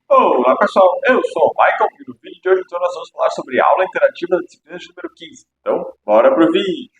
Olá pessoal, eu sou o Michael e no vídeo de hoje então nós vamos falar sobre a aula interativa da disciplina de número 15. Então, bora pro vídeo!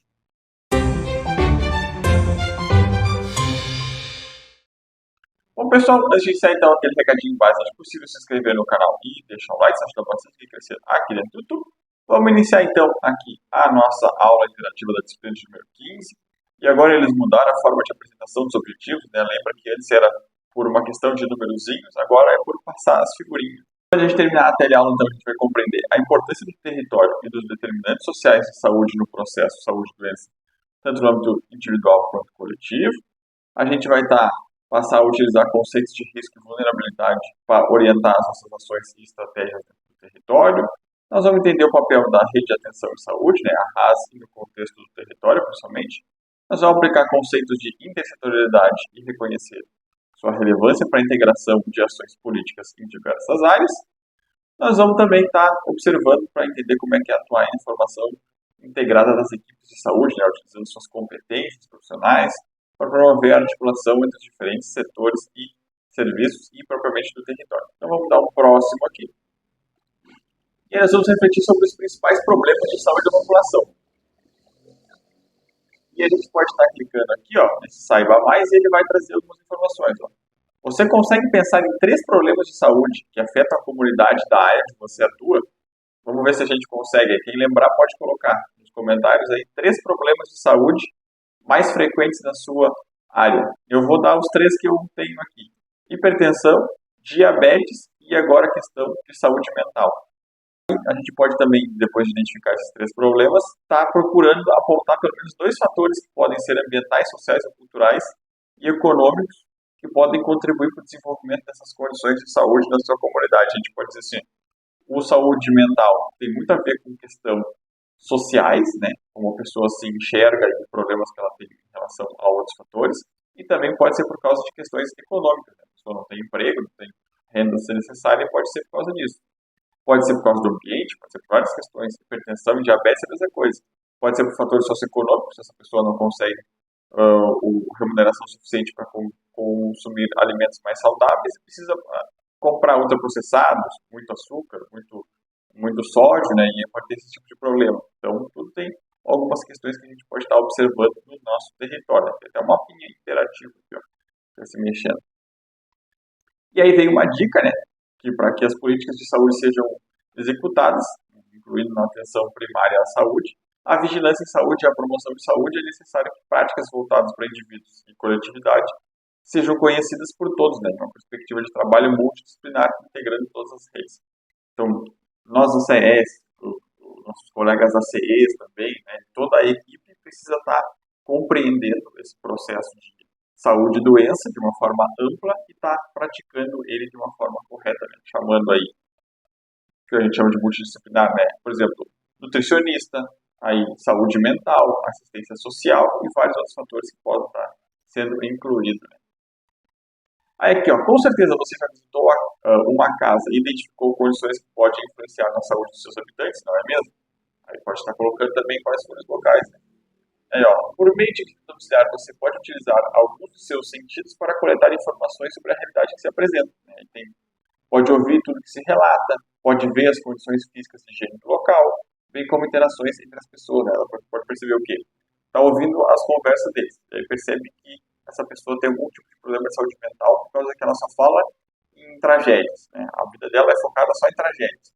Bom pessoal, antes de iniciar então aquele recadinho básico, é possível se inscrever no canal e deixar um like, isso ajuda bastante a crescer aqui dentro do YouTube. Vamos iniciar então aqui a nossa aula interativa da disciplina de número 15. E agora eles mudaram a forma de apresentação dos objetivos, né? Lembra que antes era por uma questão de numerozinhos, agora é por passar as figurinhas. Quando a gente terminar a teleaula, então, a gente vai compreender a importância do território e dos determinantes sociais de saúde no processo saúde-doença, tanto no âmbito individual quanto coletivo. A gente vai passar a utilizar conceitos de risco e vulnerabilidade para orientar as nossas ações e estratégias do território. Nós vamos entender o papel da rede de atenção em saúde, né, a RAS, no contexto do território, principalmente. Nós vamos aplicar conceitos de intersetorialidade e reconhecer sua relevância para a integração de ações políticas em diversas áreas. Nós vamos também estar observando para entender como é que é atuar em informação integrada das equipes de saúde, né, utilizando suas competências profissionais para promover a articulação entre os diferentes setores e serviços e propriamente do território. Então vamos dar um próximo aqui. E aí nós vamos refletir sobre os principais problemas de saúde da população. E a gente pode estar clicando aqui, ó, nesse Saiba Mais, e ele vai trazer algumas informações. Ó. Você consegue pensar em 3 problemas de saúde que afetam a comunidade da área que você atua? Vamos ver se a gente consegue. Quem lembrar pode colocar nos comentários aí 3 problemas de saúde mais frequentes na sua área. Eu vou dar os 3 que eu tenho aqui. Hipertensão, diabetes e agora a questão de saúde mental. A gente pode também, depois de identificar esses 3 problemas, estar procurando apontar pelo menos 2 fatores que podem ser ambientais, sociais, culturais e econômicos que podem contribuir para o desenvolvimento dessas condições de saúde na sua comunidade. A gente pode dizer assim, o saúde mental tem muito a ver com questão sociais, né, como a pessoa se enxerga e problemas que ela tem em relação a outros fatores, e também pode ser por causa de questões econômicas, né? A pessoa não tem emprego, não tem renda necessária, e pode ser por causa disso. Pode ser por causa do ambiente, pode ser por várias questões. Hipertensão e diabetes é a mesma coisa. Pode ser por fatores socioeconômicos, se essa pessoa não consegue remuneração suficiente para consumir alimentos mais saudáveis e precisa comprar ultraprocessados, muito açúcar, muito sódio, né? E pode ter esse tipo de problema. Então, tudo tem algumas questões que a gente pode estar observando no nosso território. Tem até uma mapinha interativa aqui, ó, tá se mexendo. E aí vem uma dica, né? Que para que as políticas de saúde sejam executadas, incluindo na atenção primária à saúde, a vigilância em saúde e a promoção de saúde é necessário que práticas voltadas para indivíduos e coletividade sejam conhecidas por todos, né? Uma perspectiva de trabalho multidisciplinar integrando todas as redes. Então, nós do CS, nossos colegas ACEs também, né, toda a equipe precisa estar compreendendo esse processo de saúde e doença de uma forma ampla e estar praticando ele de uma forma correta, né, chamando aí, que a gente chama de multidisciplinar, né, por exemplo, nutricionista, aí saúde mental, assistência social e vários outros fatores que podem estar sendo incluídos, né. Aí aqui, ó, com certeza você já visitou uma casa e identificou condições que podem influenciar na saúde dos seus habitantes, não é mesmo? Aí pode estar colocando também quais foram os locais. Né? Aí, ó, por meio de visita domiciliar, você pode utilizar alguns dos seus sentidos para coletar informações sobre a realidade que se apresenta. Né? Pode ouvir tudo que se relata, pode ver as condições físicas de higiene do local, bem como interações entre as pessoas. Né? Ela pode perceber o quê? Está ouvindo as conversas deles. E aí percebe que essa pessoa tem algum tipo de problema de saúde mental por causa que ela só fala em tragédias. Né? A vida dela é focada só em tragédias.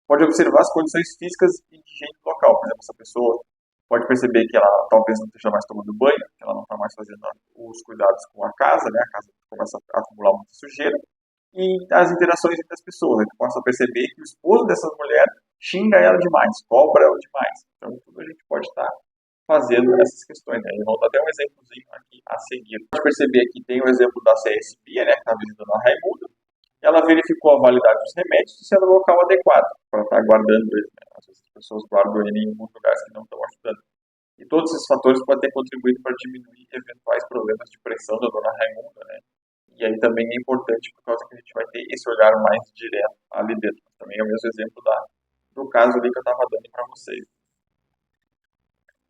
Pode observar as condições físicas e de higiene do local. Por exemplo, essa pessoa pode perceber que ela talvez não esteja mais tomando banho, que ela não está mais fazendo os cuidados com a casa, né? A casa começa a acumular muita sujeira. E as interações entre as pessoas. Né? Possa perceber que o esposo dessa mulher xinga ela demais, cobra ela demais. Então, tudo a gente pode estar fazendo essas questões. Né? Eu vou dar até um exemplozinho aqui a seguir. Pode perceber que tem o exemplo da CSP, né, que está visitando a Raimunda. Ela verificou a validade dos remédios e se era o local adequado para estar guardando ele. Né? Às vezes as pessoas guardam ele em alguns lugares que não estão ajudando. E todos esses fatores podem ter contribuído para diminuir eventuais problemas de pressão da dona Raimunda, né? E aí também é importante por causa que a gente vai ter esse olhar mais direto ali dentro. Também é o mesmo exemplo do caso ali que eu estava dando para vocês.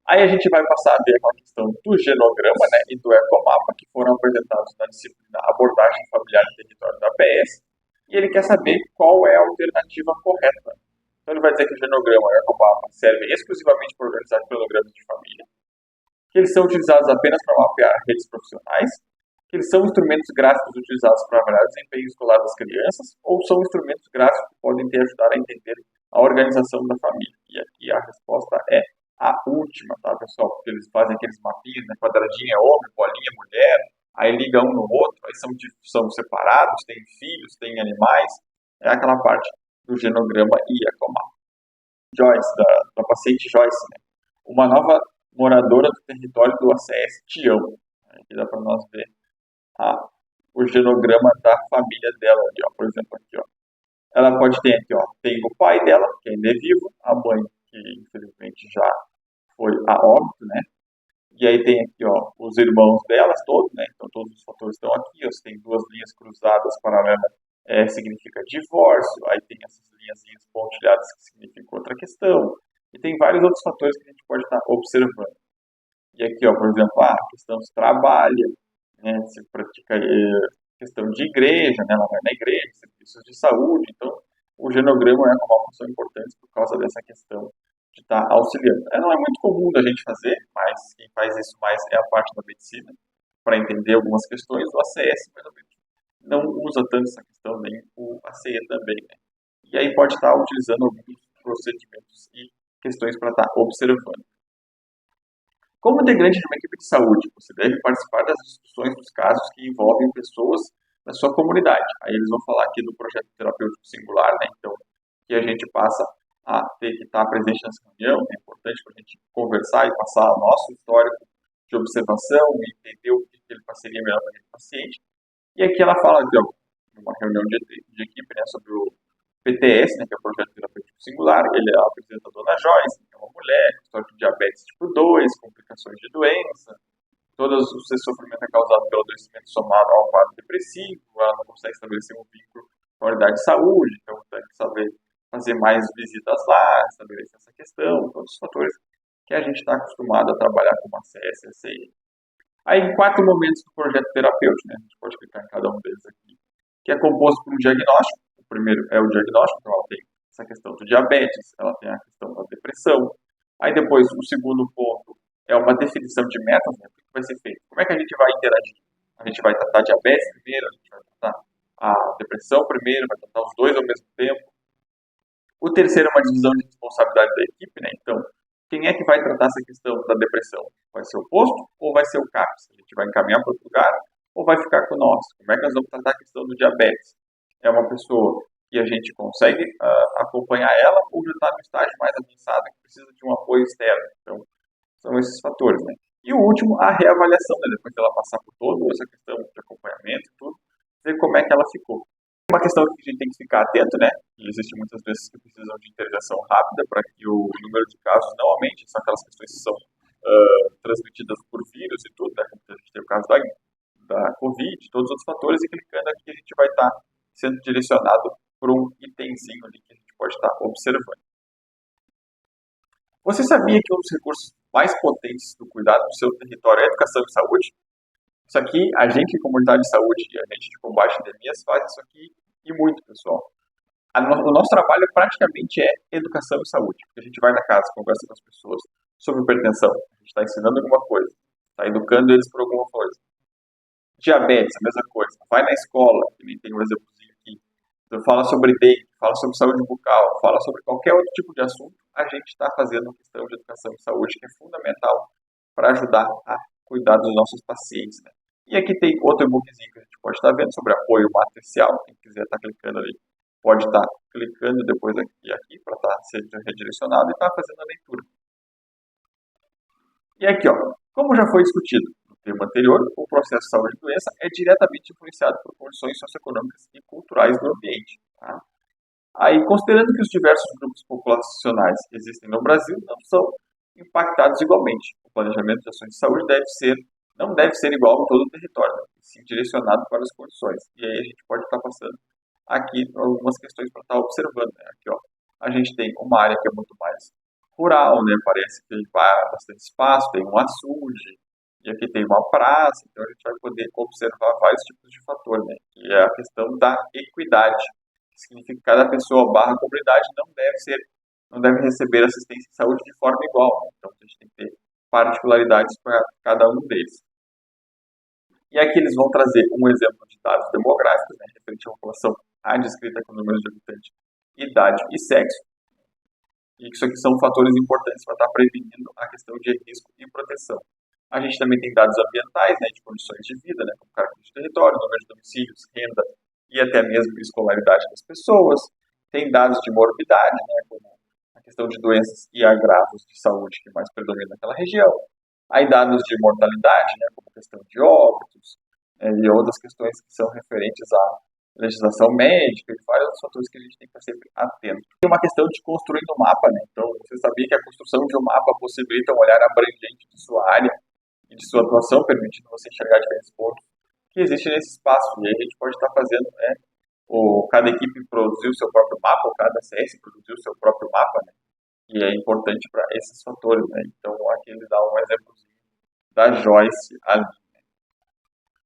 Aí a gente vai passar a ver a questão do genograma, né, e do ecomapa, que foram apresentados na disciplina Abordagem Familiar e Território da APS. e ele quer saber qual é a alternativa correta. Então ele vai dizer que o genograma e a Ecomapa servem exclusivamente para organizar cronogramas de família, que eles são utilizados apenas para mapear redes profissionais, que eles são instrumentos gráficos utilizados para avaliar o desempenho escolar das crianças, ou são instrumentos gráficos que podem te ajudar a entender a organização da família. E aqui a resposta é a última, tá, pessoal? Porque eles fazem aqueles mapinhas, né? Quadradinho é homem, bolinha é mulher, aí liga um no outro, aí são separados, tem filhos, tem animais, é aquela parte do genograma e Ecomapa. Joyce, da paciente Joyce, né? Uma nova moradora do território do ACS Tião. Aqui dá para nós ver o genograma da família dela ali, ó. Por exemplo, aqui, ó. Ela pode ter aqui, ó, tem o pai dela, que ainda é vivo, a mãe, que infelizmente já foi a óbito, né? E aí tem aqui, ó, os irmãos delas todos, né? Então todos os fatores estão aqui, ó. Você tem duas linhas cruzadas paralelas, significa divórcio, aí tem essas linhas pontilhadas que significam outra questão, e tem vários outros fatores que a gente pode estar observando. E aqui, ó, por exemplo, a questão se trabalha, né, se pratica questão de igreja, né, ela vai na igreja, serviços de saúde, então o genograma é uma função importante por causa dessa questão de estar auxiliando. Não é muito comum da gente fazer, mas quem faz isso mais é a parte da medicina, para entender algumas questões, o ACS, mais ou menos, não usa tanto essa questão, nem o ACE também, né? E aí pode estar utilizando alguns procedimentos e questões para estar observando. Como integrante de uma equipe de saúde, você deve participar das discussões dos casos que envolvem pessoas da sua comunidade. Aí eles vão falar aqui do projeto terapêutico singular, né? Então, que a gente passa a ter que estar presente nessa reunião, é importante para a gente conversar e passar o nosso histórico de observação e entender o que ele seria melhor para aquele paciente. E aqui ela fala de uma reunião de equipe, né, sobre o PTS, né, que é o Projeto Terapêutico Singular. Ele apresenta a Dona Joyce, que é uma mulher, com história de diabetes tipo 2, complicações de doença, todo o seu sofrimento é causado pelo adoecimento somado ao quadro depressivo, ela não consegue estabelecer um vínculo com a unidade de saúde, então tem que saber fazer mais visitas lá, estabelecer essa questão, todos os fatores que a gente está acostumado a trabalhar com uma CSSI. Aí, em 4 momentos do projeto terapêutico, né, a gente pode clicar em cada um deles aqui, que é composto por um diagnóstico. O primeiro é o diagnóstico, então ela tem essa questão do diabetes, ela tem a questão da depressão. Aí depois, o segundo ponto é uma definição de metas, né, o que vai ser feito. Como é que a gente vai interagir? A gente vai tratar a diabetes primeiro, a gente vai tratar a depressão primeiro, vai tratar os dois ao mesmo tempo. O terceiro é uma divisão de responsabilidade da equipe, né? Então, quem é que vai tratar essa questão da depressão? Vai ser o posto ou vai ser o CAPS? A gente vai encaminhar para outro lugar ou vai ficar com nós? Como é que nós vamos tratar a questão do diabetes? É uma pessoa que a gente consegue acompanhar ela ou já está no estágio mais avançado que precisa de um apoio externo? Então, são esses fatores, né? E o último, a reavaliação, né? Depois dela passar por toda essa questão de acompanhamento e tudo, ver como é que ela ficou. Uma questão que a gente tem que ficar atento, né? Existem muitas vezes que precisam de intervenção rápida para que o número de casos não aumente, são aquelas questões que são transmitidas por vírus e tudo, né? A gente tem o caso da Covid, todos os outros fatores, e clicando aqui a gente vai estar sendo direcionado por um itemzinho ali que a gente pode estar observando. Você sabia que um dos recursos mais potentes do cuidado do seu território é a educação e saúde? Isso aqui, a gente de comunidade de saúde e a gente de combate a endemias faz isso aqui e muito, pessoal. O nosso trabalho praticamente é educação e saúde. A gente vai na casa, conversa com as pessoas sobre hipertensão, a gente está ensinando alguma coisa, está educando eles por alguma coisa. Diabetes, a mesma coisa. Vai na escola, que nem tem um exemplozinho aqui, então, fala sobre dengue, fala sobre saúde bucal, fala sobre qualquer outro tipo de assunto, a gente está fazendo uma questão de educação e saúde que é fundamental para ajudar a cuidar dos nossos pacientes, né? E aqui tem outro e-bookzinho que a gente pode estar vendo sobre apoio matricial. Quem quiser estar clicando ali, pode estar clicando depois aqui para estar sendo redirecionado e estar fazendo a leitura. E aqui, ó, como já foi discutido no tema anterior, o processo de saúde e doença é diretamente influenciado por condições socioeconômicas e culturais do ambiente. Tá? Aí, considerando que os diversos grupos populacionais que existem no Brasil não são impactados igualmente, o planejamento de ações de saúde não deve ser igual em todo o território, né? Sim direcionado para as condições. E aí a gente pode estar passando aqui algumas questões para estar observando. Né? Aqui, ó, a gente tem uma área que é muito mais rural, né? Parece que vai bastante espaço, tem um açude, E aqui tem uma praça, então a gente vai poder observar vários tipos de fatores, né? Que é a questão da equidade, que significa que cada pessoa barra comunidade não deve receber assistência de saúde de forma igual, né? Então a gente tem que ter particularidades para cada um deles. E aqui eles vão trazer um exemplo de dados demográficos, né, referente à população descrita com números de habitantes, idade e sexo. E isso aqui são fatores importantes para estar prevenindo a questão de risco e proteção. A gente também tem dados ambientais, né, de condições de vida, né, como características de território, número de domicílios, renda e até mesmo escolaridade das pessoas. Tem dados de morbidade, né, como a questão de doenças e agravos de saúde que mais predominam naquela região. Aí dados de mortalidade, né, como questão de óbitos, e outras questões que são referentes à legislação médica e vários outros fatores que a gente tem que estar sempre atento. Tem uma questão de construir um mapa, né? Então, você sabia que a construção de um mapa possibilita um olhar abrangente de sua área e de sua atuação, permitindo você enxergar diferentes pontos que existem nesse espaço. E aí a gente pode estar fazendo, né? Cada equipe produzir o seu próprio mapa, ou cada CS produzir o seu próprio mapa, né? E é importante para esses fatores, né? Então, aqui ele dá um exemplozinho da Joyce ali.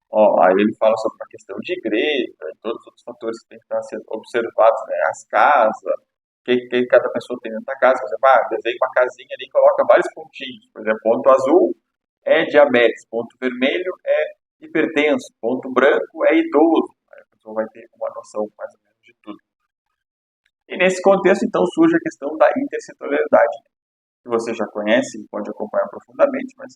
Aí ele fala sobre a questão de igreja e todos os outros fatores que têm que estar sendo observados, né? As casas, o que cada pessoa tem dentro da casa. Por exemplo, desenha uma casinha ali e coloca vários pontinhos. Por exemplo, ponto azul é diabetes, ponto vermelho é hipertenso, ponto branco é idoso. Aí a pessoa vai ter uma noção mais ou menos de tudo. E nesse contexto, então, surge a questão da intersetorialidade, que você já conhece e pode acompanhar profundamente, mas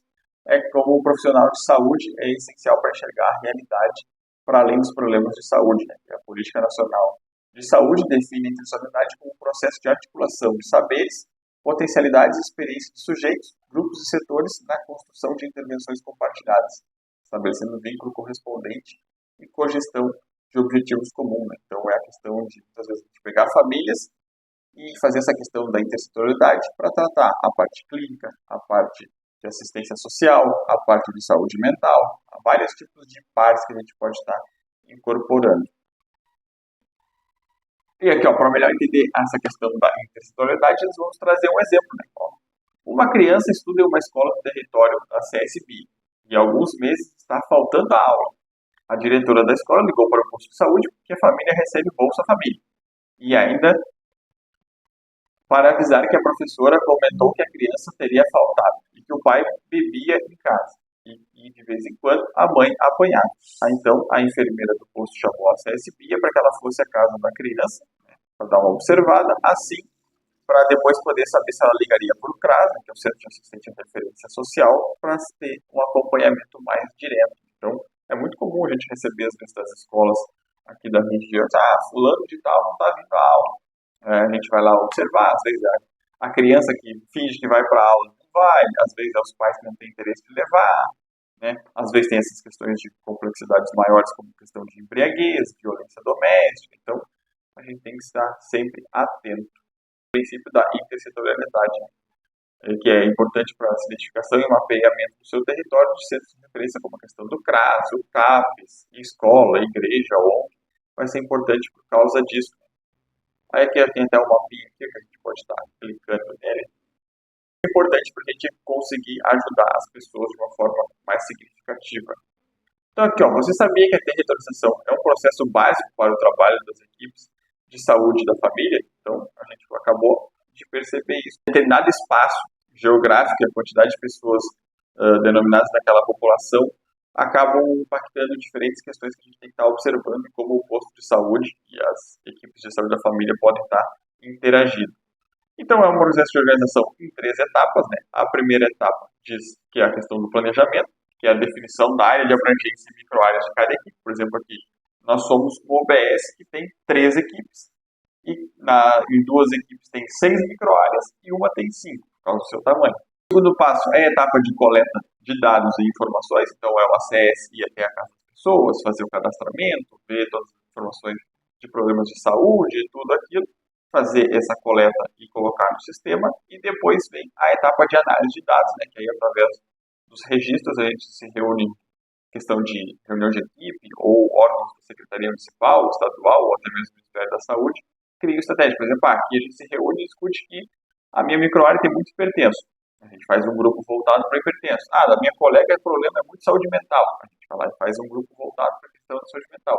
como um profissional de saúde é essencial para enxergar a realidade para além dos problemas de saúde, né? A Política Nacional de Saúde define a intersetorialidade como um processo de articulação de saberes, potencialidades e experiências de sujeitos, grupos e setores na construção de intervenções compartilhadas, estabelecendo vínculo correspondente e cogestão de objetivos comuns, né? Então é a questão de, muitas vezes, de pegar famílias e fazer essa questão da intersetorialidade para tratar a parte clínica, a parte de assistência social, a parte de saúde mental, há vários tipos de partes que a gente pode estar incorporando. E aqui, para melhor entender essa questão da intersetorialidade, eles vão trazer um exemplo, né? Uma criança estuda em uma escola do território da CSB e há alguns meses está faltando a aula. A diretora da escola ligou para o posto de saúde porque a família recebe Bolsa Família. E ainda para avisar que a professora comentou que a criança teria faltado e que o pai bebia em casa e de vez em quando a mãe apanhava. Então a enfermeira do posto chamou a CSB para que ela fosse à casa da criança, né, para dar uma observada, assim para depois poder saber se ela ligaria para o CRAS, né, que é o Centro de Assistência e Referência Social, para ter um acompanhamento mais direto. Então é muito comum a gente receber às vezes das escolas aqui da região, fulano de tal não está vindo à aula. A gente vai lá observar, às vezes a criança que finge que vai para a aula não vai, às vezes é os pais que não têm interesse de levar, né? Às vezes tem essas questões de complexidades maiores, como questão de embriaguez, violência doméstica. Então, a gente tem que estar sempre atento ao princípio da intersetorialidade, né? Que é importante para a identificação e mapeamento do seu território de centros de referência, como a questão do CRAS, o CAPES, escola, igreja, ONG, vai ser importante por causa disso. Aí aqui tem até um mapinha aqui que a gente pode estar clicando nele. É importante para a gente conseguir ajudar as pessoas de uma forma mais significativa. Então aqui, você sabia que a territorialização é um processo básico para o trabalho das equipes de saúde da família? Então a gente acabou de perceber isso. Determinado espaço geográfico e a quantidade de pessoas denominadas naquela população acabam impactando diferentes questões que a gente tem que estar observando, como o posto de saúde e as equipes de saúde da família podem estar interagindo. Então, é um processo de organização em 3 etapas, né? A primeira etapa diz que é a questão do planejamento, que é a definição da área de abrangência e microáreas de cada equipe. Por exemplo, aqui, nós somos um OBS que tem 3 equipes, e em 2 equipes tem 6 microáreas e uma tem 5, por causa do seu tamanho. O segundo passo é a etapa de coleta de dados e informações, então é o acesso ir até a casa das pessoas, fazer o cadastramento, ver todas as informações de problemas de saúde e tudo aquilo, fazer essa coleta e colocar no sistema, e depois vem a etapa de análise de dados, né, que aí através dos registros a gente se reúne em questão de reunião de equipe ou órgãos da Secretaria Municipal, Estadual ou até mesmo do Ministério da Saúde, cria estratégia. Por exemplo, aqui a gente se reúne e discute que a minha microárea tem muito hipertenso. A gente faz um grupo voltado para hipertenso. Ah, da minha colega o problema é muito saúde mental. A gente vai lá e faz um grupo voltado para a questão da saúde mental.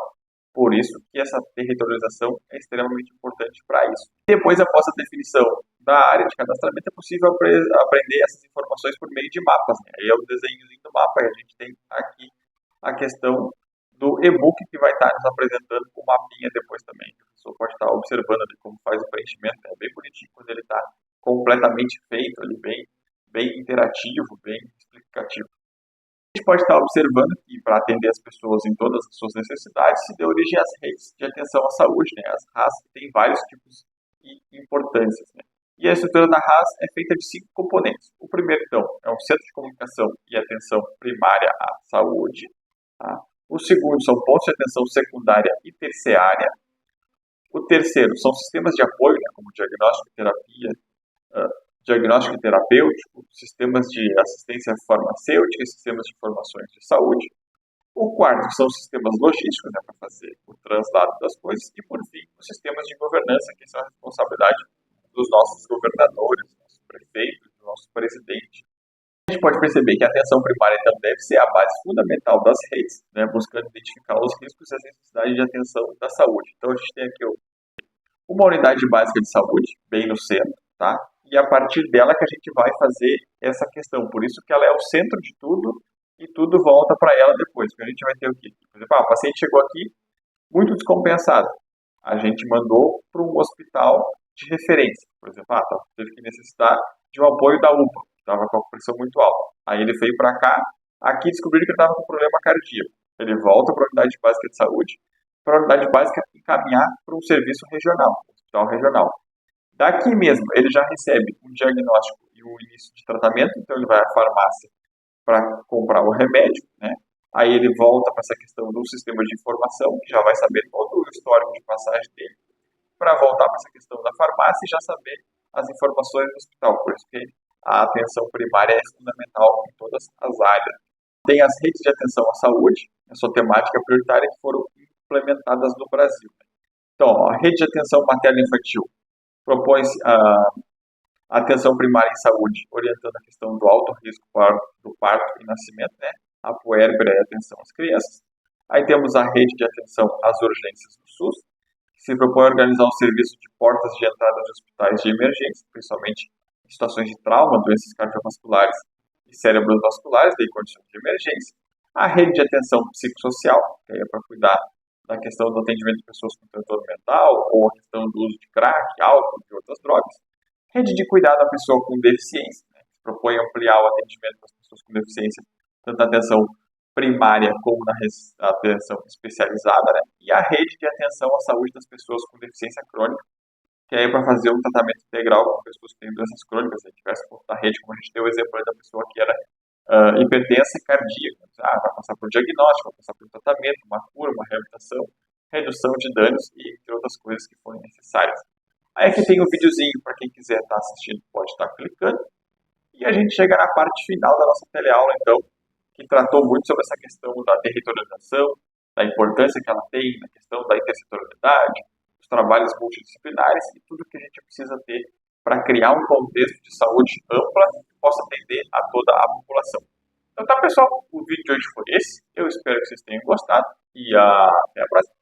Por isso que essa territorialização é extremamente importante para isso. Depois, após a definição da área de cadastramento, é possível aprender essas informações por meio de mapas, né? Aí é o desenhozinho do mapa, e a gente tem aqui a questão do e-book que vai estar nos apresentando o mapinha depois também. A pessoa pode estar observando ali como faz o preenchimento, é bem bonitinho quando ele está completamente feito ali, bem interativo, bem explicativo. A gente pode estar observando que, para atender as pessoas em todas as suas necessidades, se deu origem às redes de atenção à saúde, né? As RAS têm vários tipos e importâncias, né? E a estrutura da RAS é feita de 5 componentes. O primeiro, então, é um centro de comunicação e atenção primária à saúde. Tá? O segundo são pontos de atenção secundária e terciária. O terceiro são sistemas de apoio, né, como diagnóstico e terapia, diagnóstico e terapêutico, sistemas de assistência farmacêutica e sistemas de informações de saúde. O quarto são os sistemas logísticos, né, para fazer o translado das coisas. E, por fim, os sistemas de governança, que são a responsabilidade dos nossos governadores, dos nossos prefeitos, do nosso presidente. A gente pode perceber que a atenção primária então deve ser a base fundamental das redes, né, buscando identificar os riscos e as necessidades de atenção da saúde. Então, a gente tem aqui uma unidade básica de saúde, bem no centro, tá? E a partir dela que a gente vai fazer essa questão. Por isso que ela é o centro de tudo e tudo volta para ela depois. Porque a gente vai ter o quê? Por exemplo, o paciente chegou aqui muito descompensado. A gente mandou para um hospital de referência. Por exemplo, teve que necessitar de um apoio da UPA, que estava com a pressão muito alta. Aí ele veio para cá, aqui descobriram que ele estava com problema cardíaco. Ele volta para a unidade básica de saúde, para a unidade básica encaminhar para um serviço regional, um hospital regional. Daqui mesmo, ele já recebe um diagnóstico e um início de tratamento, então ele vai à farmácia para comprar o remédio, né? Aí ele volta para essa questão do sistema de informação, que já vai saber todo o histórico de passagem dele, para voltar para essa questão da farmácia e já saber as informações do hospital. Por isso que a atenção primária é fundamental em todas as áreas. Tem as redes de atenção à saúde, a sua temática prioritária, que foram implementadas no Brasil. Então, a rede de atenção materno-infantil propõe-se a atenção primária em saúde, orientando a questão do alto risco do parto e nascimento, né? A puérpera e a atenção às crianças. Aí temos a rede de atenção às urgências do SUS, que se propõe a organizar o serviço de portas de entrada de hospitais de emergência, principalmente em situações de trauma, doenças cardiovasculares e cerebrovasculares, de condições de emergência. A rede de atenção psicossocial, que é para cuidar da questão do atendimento de pessoas com transtorno mental, ou a questão do uso de crack, álcool e outras drogas. Rede de cuidado à pessoa com deficiência, né, que propõe ampliar o atendimento das pessoas com deficiência, tanto na atenção primária como na atenção especializada, né, e a rede de atenção à saúde das pessoas com deficiência crônica, que é para fazer um tratamento integral com pessoas que têm doenças crônicas, né, diversos pontos da rede, como a gente deu o exemplo da pessoa que era hipertensa cardíaca. Vai passar por diagnóstico, vai passar por tratamento, uma cura, uma reabilitação, redução de danos e entre outras coisas que forem necessárias. Aí aqui tem um videozinho para quem quiser estar assistindo, pode estar clicando. E a gente chega na parte final da nossa teleaula, então, que tratou muito sobre essa questão da territorialização, da importância que ela tem na questão da intersetorialidade, os trabalhos multidisciplinares e tudo que a gente precisa ter para criar um contexto de saúde ampla que possa atender a toda a população. Então tá, pessoal, o vídeo de hoje foi esse. Eu espero que vocês tenham gostado e até a próxima.